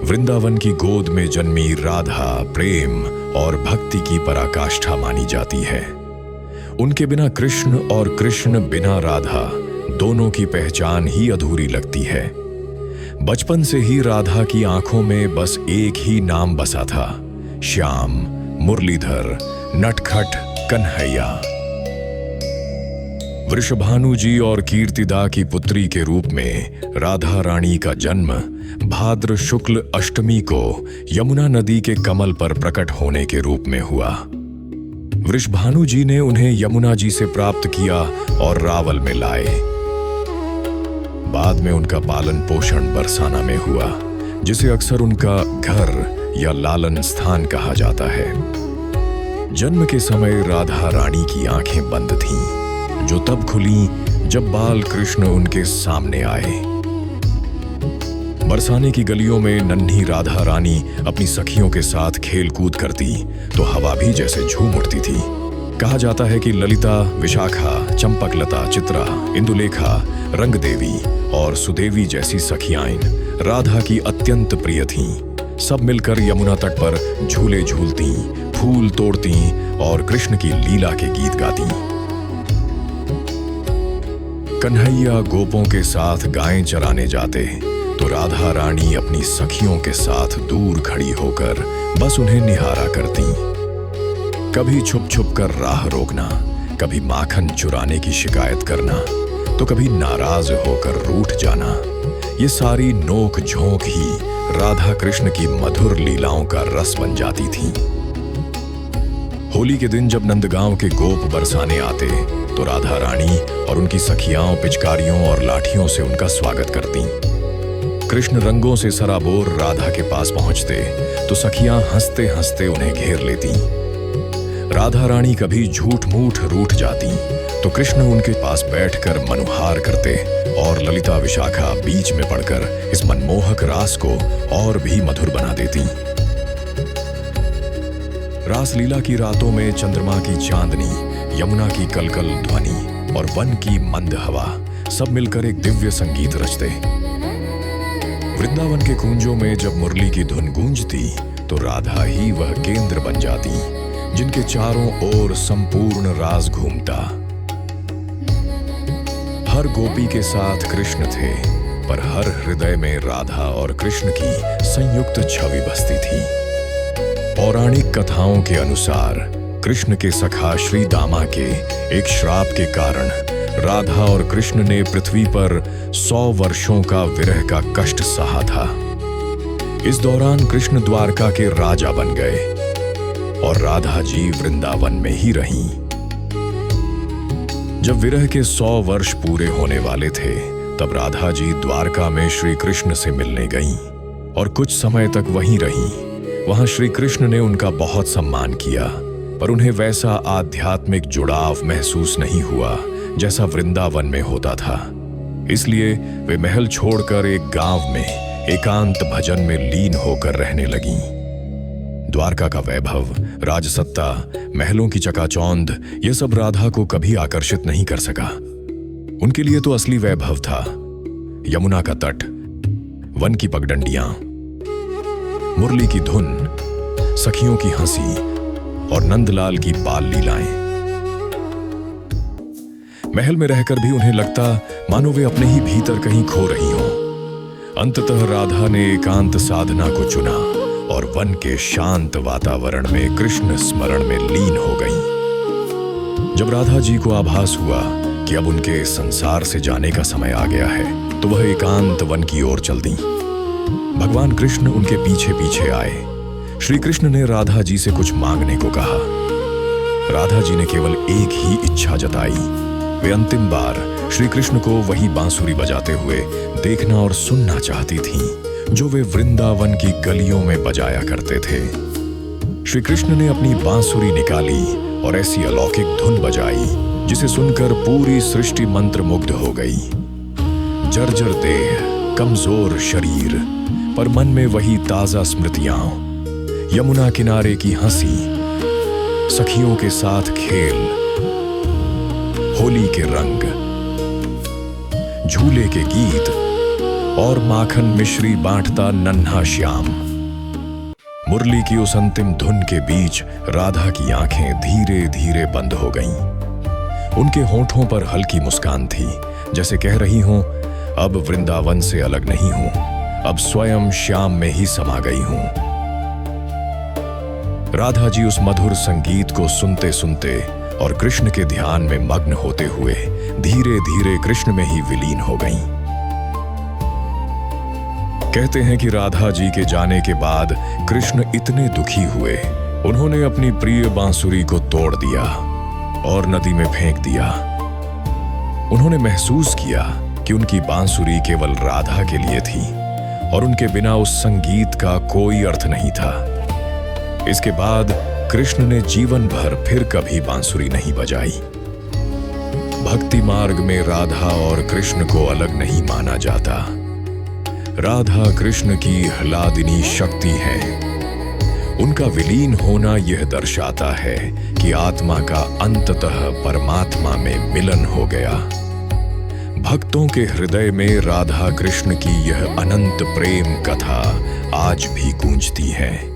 वृंदावन की गोद में जन्मी राधा प्रेम और भक्ति की पराकाष्ठा मानी जाती है। उनके बिना कृष्ण और कृष्ण बिना राधा दोनों की पहचान ही अधूरी लगती है। बचपन से ही राधा की आंखों में बस एक ही नाम बसा था, श्याम, मुरलीधर, नटखट कन्हैया। वृषभानु जी और कीर्तिदा की पुत्री के रूप में राधा रानी का जन्म भाद्र शुक्ल अष्टमी को यमुना नदी के कमल पर प्रकट होने के रूप में हुआ। वृषभानु जी ने उन्हें यमुना जी से प्राप्त किया और रावल में लाए। बाद में उनका पालन पोषण बरसाना में हुआ, जिसे अक्सर उनका घर या लालन स्थान कहा जाता है। जन्म के समय राधा रानी की आंखें बंद थीं, जो तब खुली जब बाल कृष्ण उनके सामने आए। बरसाने की गलियों में नन्ही राधा रानी अपनी सखियों के साथ खेल कूद करती तो हवा भी जैसे झूम उठती थी। कहा जाता है कि ललिता, विशाखा, चंपकलता, चित्रा, इंदुलेखा, रंगदेवी और सुदेवी जैसी सखियां राधा की अत्यंत प्रिय थीं। सब मिलकर यमुना तट पर झूले झूलती, फूल तोड़ती और कृष्ण की लीला के गीत गाती। कन्हैया गोपों के साथ गायें चराने जाते तो राधा रानी अपनी सखियों के साथ दूर खड़ी होकर बस उन्हें निहारा करती। कभी छुप छुप कर राह रोकना, कभी माखन चुराने की शिकायत करना, तो कभी नाराज होकर रूठ जाना। ये सारी नोक झोंक ही राधा कृष्ण की मधुर लीलाओं का रस बन जाती थी। होली के दिन जब नंदगांव के गोप बरसाने आते तो राधा रानी और उनकी सखियां पिचकारियों और लाठियों से उनका स्वागत करती। कृष्ण रंगों से सराबोर राधा के पास पहुंचते तो सखियां हंसते हंसते उन्हें घेर लेती। राधा रानी कभी झूठ मूठ रूठ जाती तो कृष्ण उनके पास बैठकर मनुहार करते और ललिता विशाखा बीच में पड़कर इस मनमोहक रास को और भी मधुर बना देती। रासलीला की रातों में चंद्रमा की चांदनी, यमुना की कलकल ध्वनि और वन की मंद हवा सब मिलकर एक दिव्य संगीत रचते। वृंदावन के कुंजों में जब मुरली की धुन गूंजती तो राधा ही वह केंद्र बन जाती जिनके चारों ओर संपूर्ण रास घूमता। हर गोपी के साथ कृष्ण थे, पर हर हृदय में राधा और कृष्ण की संयुक्त छवि बसती थी। पौराणिक कथाओं के अनुसार कृष्ण के सखा श्री दामा के एक श्राप के कारण राधा और कृष्ण ने पृथ्वी पर 100 वर्षों का विरह का कष्ट सहा था। इस दौरान कृष्ण द्वारका के राजा बन गए और राधा जी वृंदावन में ही रहीं। जब विरह के 100 वर्ष पूरे होने वाले थे तब राधा जी द्वारका में श्री कृष्ण से मिलने गईं और कुछ समय तक वहीं रहीं। वहां श्री कृष्ण ने उनका बहुत सम्मान किया, पर उन्हें वैसा आध्यात्मिक जुड़ाव महसूस नहीं हुआ जैसा वृंदावन में होता था। इसलिए वे महल छोड़कर एक गांव में एकांत भजन में लीन होकर रहने लगीं। द्वारका का वैभव, राजसत्ता, महलों की चकाचौंध, यह सब राधा को कभी आकर्षित नहीं कर सका। उनके लिए तो असली वैभव था यमुना का तट, वन की पगडंडियां, मुरली की धुन, सखियों की हंसी और नंदलाल की बाल लीलाएं। महल में रहकर भी उन्हें लगता मानो वे अपने ही भीतर कहीं खो रही हों। अंततः राधा ने एकांत साधना को चुना और वन के शांत वातावरण में कृष्ण स्मरण में लीन हो गईं। जब राधा जी को आभास हुआ कि अब उनके संसार से जाने का समय आ गया है तो वह एकांत वन की ओर चल दी। भगवान कृष्ण उनके पीछे पीछे आए। श्री कृष्ण ने राधा जी से कुछ मांगने को कहा। राधा जी ने केवल एक ही इच्छा जताई। वे अंतिम बार श्री कृष्ण को वही बांसुरी बजाते हुए देखना और सुनना चाहती थीं जो वे वृंदावन की गलियों में बजाया करते थे। श्री कृष्ण ने अपनी बांसुरी निकाली और ऐसी अलौकिक धुन बजाई जिसे सुनकर पूरी सृष्टि मंत्र मुग्ध हो गई। जर्जर देह, कमजोर शरीर, पर मन में वही ताजा स्मृतियां, यमुना किनारे की हंसी, सखियों के साथ खेल, होली के रंग, झूले के गीत और माखन मिश्री बांटता नन्हा श्याम। मुरली की उस अंतिम धुन के बीच राधा की आंखें धीरे धीरे बंद हो गईं। उनके होठों पर हल्की मुस्कान थी, जैसे कह रही हूं, अब वृंदावन से अलग नहीं हूं, अब स्वयं श्याम में ही समा गई हूं। राधा जी उस मधुर संगीत को सुनते सुनते और कृष्ण के ध्यान में मग्न होते हुए धीरे धीरे कृष्ण में ही विलीन हो गईं। कहते हैं कि राधा जी के जाने के बाद कृष्ण इतने दुखी हुए, उन्होंने अपनी प्रिय बांसुरी को तोड़ दिया और नदी में फेंक दिया। उन्होंने महसूस किया कि उनकी बांसुरी केवल राधा के लिए थी और उनके बिना उस संगीत का कोई अर्थ नहीं था। इसके बाद कृष्ण ने जीवन भर फिर कभी बांसुरी नहीं बजाई। भक्ति मार्ग में राधा और कृष्ण को अलग नहीं माना जाता। राधा कृष्ण की ह्लादिनी शक्ति है। उनका विलीन होना यह दर्शाता है कि आत्मा का अंततः परमात्मा में मिलन हो गया। भक्तों के हृदय में राधा कृष्ण की यह अनंत प्रेम कथा आज भी गूंजती है।